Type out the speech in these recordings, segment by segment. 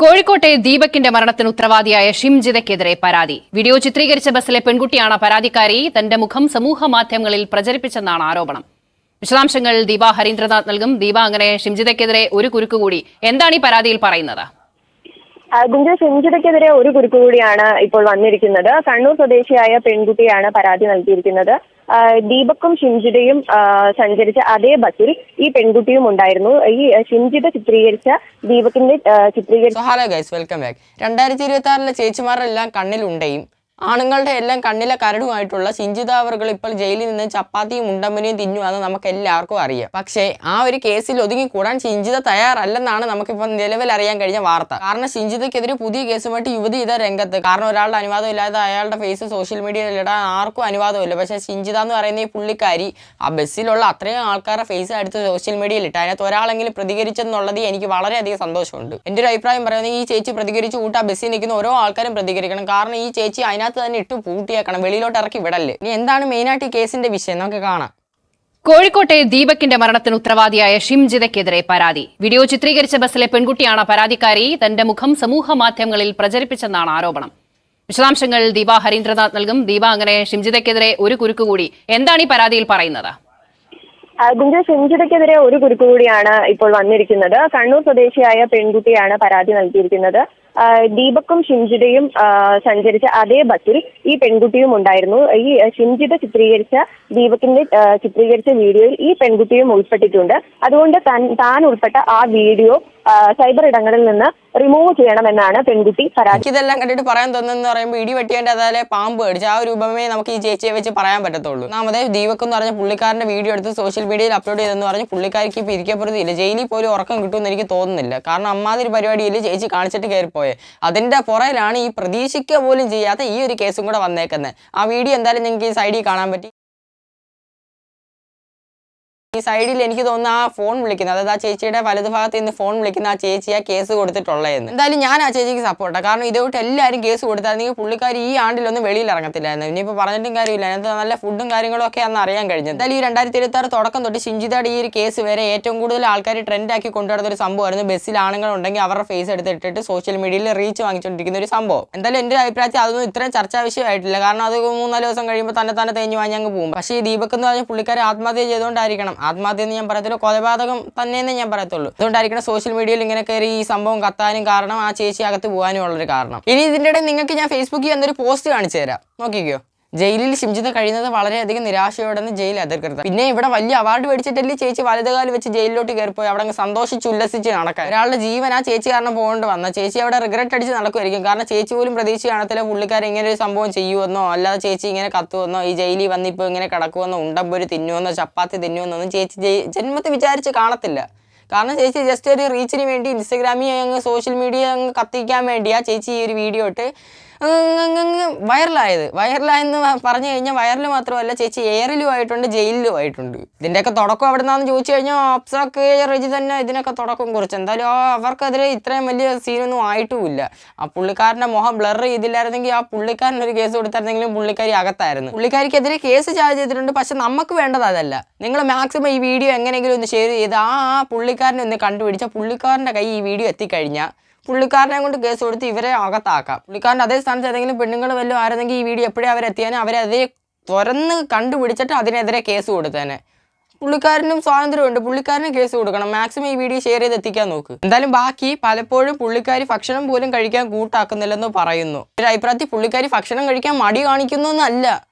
കോഴിക്കോട്ടെ ദീപകിന്റെ മരണത്തിന് ഉത്തരവാദിയായ ഷിംജിതയ്ക്കെതിരെ പരാതി. വീഡിയോ ചിത്രീകരിച്ച ബസ്സിലെ പെൺകുട്ടിയാണ് പരാതിക്കാരി. തന്റെ മുഖം സമൂഹ മാധ്യമങ്ങളിൽ പ്രചരിപ്പിച്ചെന്നാണ് ആരോപണം. വിശദാംശങ്ങൾ ദീപ ഹരീന്ദ്രനാഥ് നൽകും. ദീപ, അങ്ങനെ ഷിംജിതയ്ക്കെതിരെ ഒരു കുരുക്ക് കൂടി. എന്താണ് ഈ പരാതിയിൽ പറയുന്നത്? ഷിംജിതയ്ക്കെതിരെ ഒരു കുരുക്ക് കൂടിയാണ് ഇപ്പോൾ വന്നിരിക്കുന്നത്. കണ്ണൂർ സ്വദേശിയായ പെൺകുട്ടിയാണ് പരാതി നൽകിയിരിക്കുന്നത്. ദീപക്കും ഷിംജിതയും സഞ്ചരിച്ച അതേ ബസ്സിൽ ഈ പെൺകുട്ടിയും ഉണ്ടായിരുന്നു. ഈ ഷിംജിത ചിത്രീകരിച്ച ദീപകിന്റെ ചിത്രീകരിച്ച ഹലോ ഗൈസ്, വെൽക്കം ബാക്ക്. 2026 ചേച്ചിമാരെല്ലാം കണ്ണിലുണ്ടയും ആണുങ്ങളുടെ എല്ലാം കണ്ണിലെ കരടുമായിട്ടുള്ള ഷിംജിത അവർകൾ ഇപ്പോൾ ജയിലിൽ നിന്ന് ചപ്പാത്തിയും ഉണ്ടമ്പനെയും തിന്നുവാന്ന് നമുക്ക് എല്ലാവർക്കും അറിയാം. പക്ഷേ ആ ഒരു കേസിൽ ഒതുങ്ങിക്കൂടാൻ ഷിംജിത തയ്യാറല്ലെന്നാണ് നമുക്കിപ്പോൾ നിലവിൽ അറിയാൻ കഴിഞ്ഞ വാർത്ത. കാരണം ഷിംജിതയ്ക്കെതിരെ പുതിയ കേസുമായിട്ട് യുവതി ഇതാ രംഗത്ത്. കാരണം ഒരാളുടെ അനുവാദം ഇല്ലാതെ അയാളുടെ ഫേസ് സോഷ്യൽ മീഡിയയിൽ ഇടാൻ ആർക്കും അനുവാദമില്ല. പക്ഷേ ഷിംജിത എന്ന് പറയുന്ന ഈ പുള്ളിക്കാരി ആ ബസ്സിലുള്ള അത്രയും ആൾക്കാരുടെ ഫേസ് എടുത്ത് സോഷ്യൽ മീഡിയയിൽ ഇട്ട് അതിനകത്ത് ഒരാളെങ്കിലും പ്രതികരിച്ചെന്നുള്ളത് എനിക്ക് വളരെയധികം സന്തോഷമുണ്ട്. എൻ്റെ ഒരു അഭിപ്രായം പറയുന്നത് ഈ ചേച്ചി പ്രതികരിച്ച് കൂട്ടാ ബസ്സിൽ നിൽക്കുന്ന ഓരോ ആൾക്കാരും പ്രതികരിക്കണം. കാരണം ഈ ചേച്ചി അതിനകത്ത് തന്നെ ഇട്ട് പൂട്ടിയേക്കണം, വെളിയിലോട്ട് ഇറക്കി വിടല്ലേ. ഇനി എന്താണ് മെയിനായിട്ട് ഈ കേസിന്റെ വിഷയം നമുക്ക് കാണാം. കോഴിക്കോട്ടെ ദീപകിന്റെ മരണത്തിന് ഉത്തരവാദിയായ ഷിംജിതയ്ക്കെതിരെ പരാതി. വീഡിയോ ചിത്രീകരിച്ച ബസ്സിലെ പെൺകുട്ടിയാണ് പരാതിക്കാരി. തന്റെ മുഖം സമൂഹ മാധ്യമങ്ങളിൽ പ്രചരിപ്പിച്ചെന്നാണ് ആരോപണം. വിശദാംശങ്ങൾ ദീപ ഹരീന്ദ്രനാഥ് നൽകും. ദീപ, അങ്ങനെ ഷിംജിതയ്ക്കെതിരെ ഒരു കുരുക്ക് കൂടി. എന്താണ് ഈ പരാതിയിൽ പറയുന്നത്? ഷിംജിതയ്ക്കെതിരെ ഒരു കുരുക്ക് കൂടിയാണ് ഇപ്പോൾ വന്നിരിക്കുന്നത്. കണ്ണൂർ സ്വദേശിയായ പെൺകുട്ടിയാണ് പരാതി നൽകിയിരിക്കുന്നത്. ദീപക്കും ഷിംജിതയും സഞ്ചരിച്ച അതേ ബസ്സിൽ ഈ പെൺകുട്ടിയും ഉണ്ടായിരുന്നു. ഈ ഷിംജിത ചിത്രീകരിച്ച ദീപകിന്റെ ചിത്രീകരിച്ച വീഡിയോയിൽ ഈ പെൺകുട്ടിയും ഉൾപ്പെട്ടിട്ടുണ്ട്. അതുകൊണ്ട് താൻ ഉൾപ്പെട്ട ആ വീഡിയോ സൈബർ ഇടങ്ങളിൽ നിന്ന് റിമൂവ് ചെയ്യണമെന്നാണ് പെൺകുട്ടി പരാതി. ഇതെല്ലാം കണ്ടിട്ട് പറയാൻ തോന്നുന്നു പറയുമ്പോൾ ഇടി വെട്ടിയതിന്റെ അതായത് പാമ്പ് അടിച്ച് ആ ഒരു രൂപമേ നമുക്ക് ഈ ചേച്ചിയെ വെച്ച് പറയാൻ പറ്റത്തുള്ളൂ. ഒന്നാമത് ദീപക് എന്ന് പറഞ്ഞ പുള്ളിക്കാരന്റെ വീഡിയോ എടുത്ത് സോഷ്യൽ മീഡിയയിൽ അപ്ലോഡ് ചെയ്തെന്ന് പറഞ്ഞ് പുള്ളിക്കാരിക്ക് ഇപ്പോൾ ഇരിക്കപ്പെടുത്തില്ല. ജയിലിൽ പോലും ഉറക്കം കിട്ടുമെന്ന് എനിക്ക് തോന്നുന്നില്ല. കാരണം അമ്മാതിരി പരിപാടിയിൽ ചേച്ചി കാണിച്ചിട്ട് കയറിപ്പോയെ. അതിന്റെ പുറയിലാണ് ഈ പ്രതീക്ഷിക്കുക പോലും ചെയ്യാത്ത ഈ ഒരു കേസും കൂടെ വന്നേക്കുന്നത്. ആ വീഡിയോ എന്തായാലും നിങ്ങൾക്ക് ഈ സൈഡിൽ കാണാൻ പറ്റി. ഈ സൈഡിൽ എനിക്ക് തോന്നുന്നു ആ ഫോൺ വിളിക്കുന്നത്, അതായത് ആ ചേച്ചിയുടെ വലതുഭാഗത്ത് നിന്ന് ഫോൺ വിളിക്കുന്ന ആ ചേച്ചി ആ കേസ് കൊടുത്തിട്ടുള്ളതെന്ന്. എന്തായാലും ഞാൻ ആ ചേച്ചിക്ക് സപ്പോർട്ടാണ്. കാരണം ഇതോട്ട് എല്ലാവരും കേസ് കൊടുത്തായിരുന്നെങ്കിൽ പുള്ളിക്കാർ ഈ ആണ്ടിലൊന്നും വെളിയിൽ ഇറങ്ങത്തില്ലായിരുന്നു. ഇനിയിപ്പോൾ പറഞ്ഞിട്ടും കാര്യമില്ല, അതിനകത്ത് നല്ല ഫുഡും കാര്യങ്ങളും ഒക്കെ അന്ന് അറിയാൻ കഴിഞ്ഞത്. എന്തായാലും ഈ 2026 തുടക്കം തൊട്ട് ഷിംജിതയുടെ ഈ ഒരു കേസ് വരെ ഏറ്റവും കൂടുതൽ ആൾക്കാർ ട്രെൻഡാക്കി കൊണ്ടുവരുന്ന ഒരു സംഭവമായിരുന്നു ബസ്സിൽ ആണുങ്ങളുണ്ടെങ്കിൽ അവരുടെ ഫേസ് എടുത്തിട്ടിട്ട് സോഷ്യൽ മീഡിയയിൽ റീച്ച് വാങ്ങിച്ചുകൊണ്ടിരിക്കുന്ന ഒരു സംഭവം. എന്തായാലും എൻ്റെ അഭിപ്രായത്തിൽ അതൊന്നും ഇത്രയും ചർച്ചാ വിഷയമായിട്ടില്ല. കാരണം അത് 3-4 ദിവസം കഴിയുമ്പോൾ തന്നെ തേഞ്ഞു വാങ്ങി പോകും. പക്ഷേ ഈ ദീപക് എന്ന് പറഞ്ഞ പുള്ളിക്കാരെ ആത്മഹത്യ ചെയ്തുകൊണ്ടായിരിക്കണം, ആത്മഹത്യ എന്ന് ഞാൻ പറയത്തുള്ളൂ, കൊലപാതകം തന്നെയെന്ന് ഞാൻ പറയത്തുള്ളൂ. അതുകൊണ്ടായിരിക്കണം സോഷ്യൽ മീഡിയയിൽ ഇങ്ങനെ കയറി ഈ സംഭവം കത്താനും കാരണം ആ ചേച്ചി അകത്ത് പോകാനും ഉള്ളൊരു കാരണം. ഇനി ഇതിൻ്റെ ഇടയിൽ നിങ്ങൾക്ക് ഞാൻ ഫേസ്ബുക്കിൽ എന്നൊരു പോസ്റ്റ് കാണിച്ചു തരാം, നോക്കിക്കോ. ജയിലിൽ ഷിംജിത കഴിയുന്നത് വളരെയധികം നിരാശയോടെന്ന് ജയിൽ അധികൃതർ. പിന്നെ ഇവിടെ വലിയ അവാർഡ് മേടിച്ചിട്ടല്ലേ ചേച്ചി വലതുകാലം വെച്ച് ജയിലിലോട്ട് കയറിപ്പോയി അവിടെ സന്തോഷിച്ച് ഉല്ലസിച്ച് നടക്കാൻ. ഒരാളുടെ ജീവൻ ആ ചേച്ചി കാരണം പോകേണ്ടി വന്ന ചേച്ചി അവിടെ റിഗ്രറ്റ് അടിച്ച് നടക്കുമായിരിക്കും. കാരണം ചേച്ചി പോലും പ്രതീക്ഷ കാണത്തില്ല പുള്ളിക്കാരൻ ഇങ്ങനെ ഒരു സംഭവം ചെയ്യുമെന്നോ, അല്ലാതെ ചേച്ചി ഇങ്ങനെ കത്തുവെന്നോ, ഈ ജയിലിൽ വന്നിപ്പോൾ ഇങ്ങനെ കിടക്കുമെന്നോ, ഉണ്ടമ്പൊരു തിന്നുവെന്നോ, ചപ്പാത്തി തിന്നുവെന്നൊന്നും ചേച്ചി ജന്മത്തിൽ വിചാരിച്ച് കാണത്തില്ല. കാരണം ചേച്ചി ജസ്റ്റ് ഒരു റീച്ചിന് വേണ്ടി ഇൻസ്റ്റഗ്രാമിൽ അങ്ങ് സോഷ്യൽ മീഡിയ അങ്ങ് കത്തിക്കാൻ വേണ്ടിയാ ചേച്ചി ഈ ഒരു വീഡിയോ ഇട്ട് വൈറലായെന്ന് പറഞ്ഞു കഴിഞ്ഞാൽ വൈറൽ മാത്രമല്ല ചേച്ചി എയറിലും ആയിട്ടുണ്ട്, ജയിലിലും ആയിട്ടുണ്ട്. ഇതിൻ്റെയൊക്കെ തുടക്കം എവിടെ നിന്നാന്ന് ചോദിച്ചു കഴിഞ്ഞാൽ അപ്സാക്ക് റെജി തന്നെ ഇതിനൊക്കെ തുടക്കം കുറിച്ച്. എന്തായാലും അവർക്കെതിരെ ഇത്രയും വലിയ സീനൊന്നും ആയിട്ടുമില്ല. ആ പുള്ളിക്കാരൻ്റെ മുഖം ബ്ലർ ചെയ്തില്ലായിരുന്നെങ്കിൽ ആ പുള്ളിക്കാരൻ ഒരു കേസ് കൊടുത്തായിരുന്നെങ്കിലും പുള്ളിക്കാരി അകത്തായിരുന്നു. പുള്ളിക്കാരിക്കെതിരെ കേസ് ചാർജ് ചെയ്തിട്ടുണ്ട്. പക്ഷെ നമുക്ക് വേണ്ടത് അതല്ല. നിങ്ങൾ മാക്സിമം ഈ വീഡിയോ എങ്ങനെയെങ്കിലും ഒന്ന് ഷെയർ ചെയ്ത് ആ പുള്ളിക്കാരനെ ഒന്ന് കണ്ടുപിടിച്ചാൽ പുള്ളിക്കാരൻ്റെ കൈ ഈ വീഡിയോ എത്തിക്കഴിഞ്ഞാൽ പുള്ളിക്കാരനെ കൊണ്ട് കേസ് കൊടുത്ത് ഇവരെ അകത്താക്കാം. പുള്ളിക്കാരൻ്റെ അതേ സ്ഥാനത്ത് ഏതെങ്കിലും പെണ്ണുങ്ങൾ വല്ലതും ആയിരുന്നെങ്കിൽ ഈ വീഡിയോ എപ്പോഴും അവരെത്തിയാനും അവരതേ തുറന്ന് കണ്ടുപിടിച്ചിട്ട് അതിനെതിരെ കേസ് കൊടുത്തേനെ. പുള്ളിക്കാരനും സ്വാതന്ത്ര്യമുണ്ട്, പുള്ളിക്കാരനും കേസ് കൊടുക്കണം. മാക്സിമം ഈ വീഡിയോ ഷെയർ ചെയ്ത് എത്തിക്കാൻ നോക്ക്. എന്തായാലും ബാക്കി പലപ്പോഴും പുള്ളിക്കാരി ഭക്ഷണം പോലും കഴിക്കാൻ കൂട്ടാക്കുന്നില്ലെന്ന് പറയുന്നു. ഒരു അഭിപ്രായത്തിൽ പുള്ളിക്കാരി ഭക്ഷണം കഴിക്കാൻ മടി കാണിക്കുന്നു എന്നല്ല,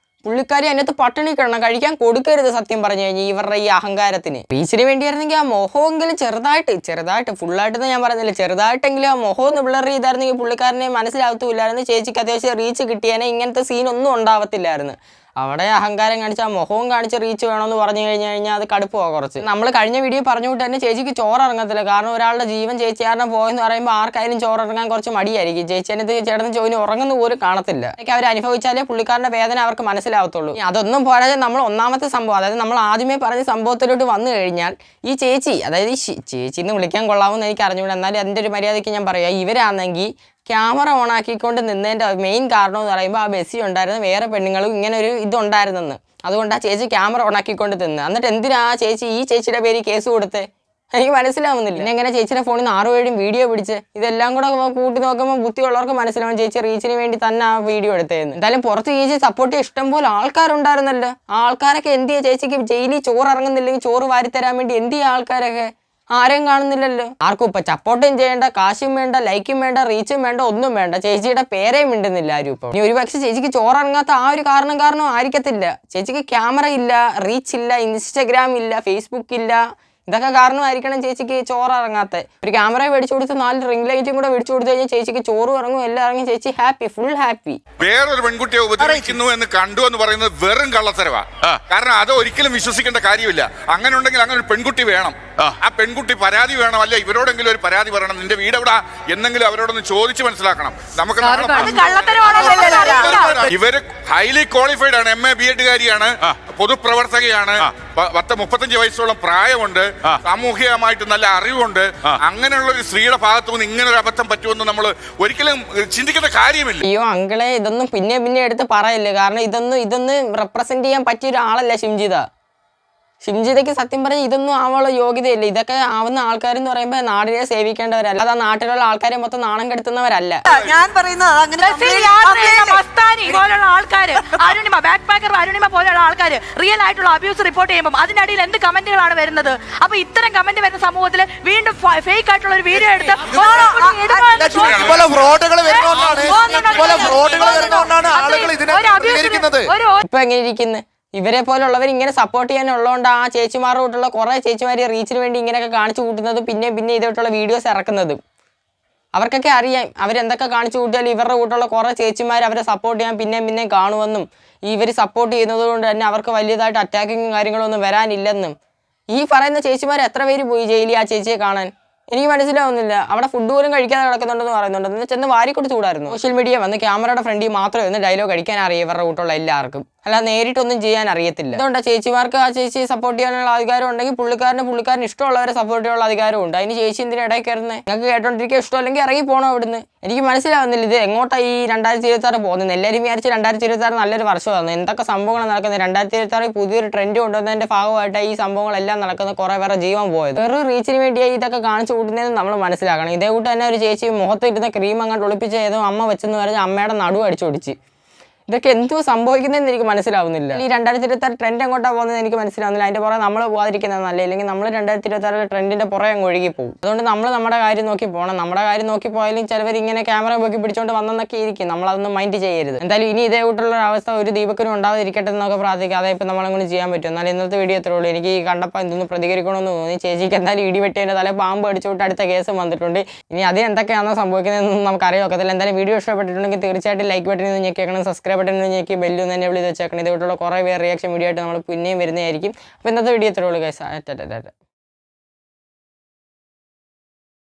പുള്ളിക്കാരി അതിനകത്ത് പട്ടിണി കിടണം, കഴിക്കാൻ കൊടുക്കരുത്. സത്യം പറഞ്ഞു കഴിഞ്ഞാൽ ഇവരുടെ ഈ അഹങ്കാരത്തിന് റീച്ചിന് വേണ്ടിയായിരുന്നെങ്കിൽ ആ മുഖമെങ്കിലും ചെറുതായിട്ട് ഫുള്ളായിട്ടെന്ന് ഞാൻ പറയുന്നില്ല, ചെറുതായിട്ടെങ്കിലും ആ മുഖം ഒന്ന് ബ്ലർ ചെയ്തായിരുന്നെങ്കിൽ പുള്ളിക്കാരനെ മനസ്സിലാവത്തുമില്ലായിരുന്നു. ചേച്ചിക്ക് അത്യാവശ്യം റീച്ച് കിട്ടിയാൽ ഇങ്ങനത്തെ സീനൊന്നും ഉണ്ടാവത്തില്ലായിരുന്നു. അവിടെ അഹങ്കാരം കാണിച്ച് ആ മുഖവും കാണിച്ച് റീച്ച് വേണമെന്ന് പറഞ്ഞു കഴിഞ്ഞാൽ അത് കടുപ്പമാണ് കുറച്ച്. നമ്മൾ കഴിഞ്ഞ വീഡിയോ പറഞ്ഞുകൊണ്ട് തന്നെ ചേച്ചിക്ക് ചോറിറങ്ങത്തില്ല. കാരണം ഒരാളുടെ ജീവൻ ചേച്ചി കാരണം പോയെന്ന് പറയുമ്പോൾ ആർക്കായാലും ചോറിറങ്ങാൻ കുറച്ച് മടിയായിരിക്കും. ചേച്ചിനത് ചേട്ടന് ചോദിന് ഉറങ്ങുന്ന പോലും കാണത്തില്ല. എനിക്ക് അവർ അനുഭവിച്ചാലേ പുള്ളിക്കാരൻ്റെ വേദന അവർക്ക് മനസ്സിലാവത്തുള്ളൂ. അതൊന്നും പോരാതെ നമ്മൾ ഒന്നാമത്തെ സംഭവം, അതായത് നമ്മൾ ആദ്യമേ പറഞ്ഞ സംഭവത്തിലോട്ട് വന്നു കഴിഞ്ഞാൽ ഈ ചേച്ചി, അതായത് ഈ ചേച്ചിന്ന് വിളിക്കാൻ കൊള്ളാമെന്ന് എനിക്ക് അറിഞ്ഞുകൂടാ, എന്നാലും അതിൻ്റെ ഒരു മര്യാദയ്ക്ക് ഞാൻ പറയാം. ഇവരാണെങ്കിൽ ക്യാമറ ഓണാക്കിക്കൊണ്ട് നിന്നതിൻ്റെ മെയിൻ കാരണം എന്ന് പറയുമ്പോൾ ആ ബസ്സിൽ ഉണ്ടായിരുന്ന വേറെ പെണ്ണുങ്ങളും ഇങ്ങനെ ഒരു ഇതുണ്ടായിരുന്നെന്ന്. അതുകൊണ്ട് ആ ചേച്ചി ക്യാമറ ഓണാക്കിക്കൊണ്ട് നിന്ന്. എന്നിട്ട് എന്തിനാ ആ ചേച്ചി ഈ ചേച്ചിയുടെ പേര് കേസ് കൊടുത്തേ? എനിക്ക് മനസ്സിലാവുന്നില്ല. പിന്നെ എങ്ങനെ ചേച്ചിയുടെ ഫോണിൽ നിന്ന് 6-7 വീഡിയോ പിടിച്ച് ഇതെല്ലാം കൂടെ കൂട്ടി നോക്കുമ്പോൾ ബുദ്ധിയുള്ളവർക്ക് മനസ്സിലാവും ചേച്ചി റീച്ചിന് വേണ്ടി തന്നെ ആ വീഡിയോ എടുത്തതെന്ന്. എന്തായാലും പുറത്ത് ചേച്ചി സപ്പോർട്ട് ചെയ്യാൻ ഇഷ്ടംപോലെ ആൾക്കാരുണ്ടായിരുന്നല്ലോ. ആ ആൾക്കാരൊക്കെ എന്ത് ചെയ്യുക? ചേച്ചിക്ക് ജയിലിൽ ചോറ് ഇറങ്ങുന്നില്ലെങ്കിൽ ചോറ് വാരിത്തരാൻ വേണ്ടി എന്ത് ചെയ്യുക ആൾക്കാരൊക്കെ? ആരെയും കാണുന്നില്ലല്ലോ. ആർക്കും ഇപ്പൊ സപ്പോർട്ടും ചെയ്യേണ്ട, കാശും വേണ്ട, ലൈക്കും വേണ്ട, റീച്ചും വേണ്ട, ഒന്നും വേണ്ട. ചേച്ചിയുടെ പേരേ മിണ്ടുന്നില്ല ആരും ഇപ്പൊ. ഇനി ഒരുപക്ഷെ ചേച്ചിക്ക് ചോറിറങ്ങാത്ത ആ ഒരു കാരണം ആയിരിക്കത്തില്ല. ചേച്ചിക്ക് ക്യാമറ ഇല്ല, റീച്ച് ഇല്ല, ഇൻസ്റ്റഗ്രാം ഇല്ല, ഫേസ്ബുക്ക് ഇല്ല. ഇതൊക്കെ കാരണമായിരിക്കണം ചേച്ചിക്ക് ചോറ് ഇറങ്ങാത്ത. ഒരു ക്യാമറ മേടിച്ചു കൊടുത്ത് 4 റിംഗ് ലൈറ്റും കൂടെ മേടിച്ചു കൊടുത്തു കഴിഞ്ഞാൽ ചേച്ചിക്ക് ചോറും ഇറങ്ങും, എല്ലാം ഇറങ്ങി. ചേച്ചി ഹാപ്പി, ഫുൾ ഹാപ്പി. വേറൊരു പെൺകുട്ടിയെ ഉപദ്രവിക്കുന്നു എന്ന് കണ്ടു എന്ന് പറയുന്നത് വെറും കള്ളത്തരവാ. കാരണം അത് ഒരിക്കലും വിശ്വസിക്കേണ്ട കാര്യമില്ല. അങ്ങനെ ഉണ്ടെങ്കിൽ അങ്ങനെ ഒരു പെൺകുട്ടി വേണം. ആ പെൺകുട്ടി പരാതി വേണം, അല്ല ഇവരോടെങ്കിലും ഒരു പരാതി പറയണം. നിന്റെ വീട് എവിടാ എന്നെങ്കിലും അവരോടൊന്ന് ചോദിച്ച് മനസ്സിലാക്കണം. നമുക്ക് ഇവര് ഹൈലി ക്വാളിഫൈഡ് ആണ്, MA BEd കാരിയാണ്, പൊതുപ്രവർത്തകയാണ്, 35 വയസ്സോളം പ്രായമുണ്ട്, സാമൂഹികമായിട്ട് നല്ല അറിവുണ്ട്. അങ്ങനെയുള്ള ഒരു സ്ത്രീയുടെ ഭാഗത്തുനിന്ന് ഇങ്ങനെ ഒരു അബദ്ധം പറ്റുമെന്ന് നമ്മൾ ഒരിക്കലും ചിന്തിക്കേണ്ട കാര്യമില്ല. അയ്യോ അങ്കിളെ, ഇതൊന്നും പിന്നെ എടുത്ത് പറയല്ലേ. കാരണം ഇതൊന്നും റെപ്രസെന്റ് ചെയ്യാൻ പറ്റിയ ഒരാളല്ല ഷിംജിത. ഷിംജിതയ്ക്ക് സത്യം പറഞ്ഞാൽ ഇതൊന്നും ആവാനുള്ള യോഗ്യതയില്ല. ഇതൊക്കെ ആവുന്ന ആൾക്കാരെന്ന് പറയുമ്പോൾ നാടിനെ സേവിക്കേണ്ടവരല്ല, അത് ആ നാട്ടിലുള്ള ആൾക്കാരെ മൊത്തം നാണം കെടുത്തുന്നവരല്ല. ഞാൻ പറയുന്നത് ആൾക്കാര് ബാക്ക് പാക്കർ അരുണിമ പോലെയുള്ള ആൾക്കാര് റിയൽ ആയിട്ടുള്ള അബ്യൂസ് റിപ്പോർട്ട് ചെയ്യുമ്പോൾ അതിനിടയിൽ എന്ത് കമന്റുകളാണ് വരുന്നത്? അപ്പൊ ഇത്തരം കമന്റ് വരുന്ന സമൂഹത്തിൽ വീണ്ടും ഫേക്ക് ആയിട്ടുള്ള ഒരു വീഡിയോ എടുത്ത് ഇപ്പൊ എങ്ങനെ ഇരിക്കുന്നു? ഇവരെ പോലുള്ളവർ ഇങ്ങനെ സപ്പോർട്ട് ചെയ്യാനുള്ളതുകൊണ്ട് ആ ചേച്ചിമാരുടെ കൂട്ടുള്ള കുറെ ചേച്ചിമാര് റീച്ചിന് വേണ്ടി ഇങ്ങനെയൊക്കെ കാണിച്ചു കൂട്ടുന്നതും പിന്നെ ഇതായിട്ടുള്ള വീഡിയോസ് ഇറക്കുന്നതും അവർക്കൊക്കെ അറിയാം. അവരെന്തൊക്കെ കാണിച്ചു കൂട്ടിയാലും ഇവരുടെ കൂട്ടുള്ള കുറെ ചേച്ചിമാർ അവരെ സപ്പോർട്ട് ചെയ്യാൻ പിന്നെ കാണുമെന്നും ഇവർ സപ്പോർട്ട് ചെയ്യുന്നത് കൊണ്ട് തന്നെ അവർക്ക് വലിയതായിട്ട് അറ്റാക്കിങ്ങും കാര്യങ്ങളൊന്നും വരാനില്ലെന്നും ഈ പറയുന്ന ചേച്ചിമാർ എത്ര പേര് പോയി ജയിലിൽ ആ ചേച്ചിയെ കാണാൻ? എനിക്ക് മനസ്സിലാവുന്നില്ല. അവിടെ ഫുഡ് പോലും കഴിക്കാതെ കിടക്കുന്നുണ്ടെന്ന് പറയുന്നുണ്ട്. എന്ന് ചെന്ന് വാരിക്കൊണ്ട് ചൂടായിരുന്നു. സോഷ്യൽ മീഡിയ വന്ന് ക്യാമറയുടെ ഫ്രണ്ടിൽ മാത്രമേ ഒന്ന് ഡയലോഗ് അടിക്കാൻ അറിയാം ഇവരുടെ കൂട്ടുള്ള എല്ലാവർക്കും, അല്ലാതെ നേരിട്ടൊന്നും ചെയ്യാൻ അറിയത്തില്ല. അതുകൊണ്ട് ചേച്ചിമാർക്ക് ആ ചേച്ചിയെ സപ്പോർട്ട് ചെയ്യാനുള്ള അധികാരം ഉണ്ടെങ്കിൽ പുള്ളിക്കാരന് ഇഷ്ടമുള്ളവരെ സപ്പോർട്ട് ചെയ്യാനുള്ള അധികാരം ഉണ്ട്. അതിന് ചേച്ചി എന്തിനാ ഇടയിൽ കയറുന്നത്? നിങ്ങൾക്ക് കേട്ടോണ്ടിരിക്കുക ഇഷ്ടമല്ലെങ്കിൽ ഇറങ്ങി പോകണം അവിടുന്ന്. എനിക്ക് മനസ്സിലാവുന്നില്ല ഇത് എങ്ങോട്ടാ ഈ 2026 പോകുന്നത്. എല്ലാവരും വിചാരിച്ച് 2026 നല്ലൊരു വർഷമാണ്. എന്തൊക്കെ സംഭവങ്ങൾ നടക്കുന്നത്? 2026 പുതിയൊരു ട്രെൻഡ് കൊണ്ടുവന്നതിന്റെ ഭാഗമായിട്ടാണ് ഈ സംഭവങ്ങളെല്ലാം നടക്കുന്നത്. കുറെ പേരെ ജീവൻ പോയത് വെറും റീച്ചിന് വേണ്ടിയായി ഇതൊക്കെ കാണിച്ചു കൂട്ടുന്നതെന്ന് നമ്മൾ മനസ്സിലാക്കണം. ഇതേ കൂട്ട് തന്നെ ഒരു ചേച്ചി മുഖത്ത് ഇരുന്ന ക്രീം അങ്ങോട്ട് ഒളിപ്പിച്ച് ഏതോ അമ്മ വെച്ചെന്ന് പറഞ്ഞാൽ അമ്മയുടെ നടു അടിച്ചൊടിച്ച്. ഇതൊക്കെ എന്തോ സംഭവിക്കുന്നതെന്ന് എനിക്ക് മനസ്സിലാവുന്നില്ല. ഈ 2026 ട്രെൻഡ് എങ്ങോട്ടാണ് പോകുന്നത് എനിക്ക് മനസ്സിലാവുന്നില്ല. അതിന്റെ പുറകെ നമ്മൾ പോകാതിരിക്കുന്നത് നല്ല, ഇല്ലെങ്കിൽ നമ്മൾ 2026 ട്രെൻഡിന്റെ പുറകെ അങ്ങ് ഒഴുകി പോകും. അതുകൊണ്ട് നമ്മൾ നമ്മുടെ കാര്യം നോക്കി പോകണം. നമ്മുടെ കാര്യം നോക്കി പോയാലും ചിലവർ ഇങ്ങനെ ക്യാമറ നോക്കി പിടിച്ചുകൊണ്ട് വന്നെന്നൊക്കെ ഇരിക്കും. നമ്മളതൊന്നും മൈൻഡ് ചെയ്യരുത്. എന്തായാലും ഇനി ഇതേ കൂട്ടുള്ള അവസ്ഥ ഒരു ദീപക്കിനും ഉണ്ടാവാതിരിക്കട്ടെ എന്നൊക്കെ പ്രാർത്ഥിക്കുക. അതേ ഇപ്പം നമ്മളങ്ങനെ ചെയ്യാൻ പറ്റും. എന്നാൽ ഇന്നത്തെ വീഡിയോ എത്രേ ഉള്ളൂ. എനിക്ക് ഈ കണ്ടപ്പോൾ എന്തൊന്നും പ്രതികരിക്കണമെന്ന് തോന്നി. ചേച്ചിക്ക് എന്തായാലും ഇടിവെട്ടിയതിൻ്റെ തല പാമ്പ് അടിച്ചുവിട്ട് അടുത്ത കേസും വന്നിട്ടുണ്ട്. ഇനി അതിന് എന്തൊക്കെയാണോ സംഭവിക്കുന്നതെന്നൊന്നും നമുക്ക് അറിയാൻ. എന്തായാലും വീഡിയോ ഇഷ്ടപ്പെട്ടിട്ടുണ്ടെങ്കിൽ തീർച്ചയായിട്ടും ലൈക്ക് ബട്ടണിൽ നിന്ന് ഞെക്കിയേക്കണം, സബ്സ്ക്രൈബ് ബട്ടണിൽ ഞെക്കി ബെല്ലും തന്നെ വിളിച്ച് വെച്ചേക്കണം. ഇതുകൊണ്ടുള്ള കുറേ റിയാക്ഷൻ വീഡിയോ ആയിട്ട് നമ്മൾ പിന്നെയും വരുന്നതായിരിക്കും. അപ്പോൾ ഇന്നത്തെ വീഡിയോ എത്രേ ഉള്ളൂ ഗൈസ്.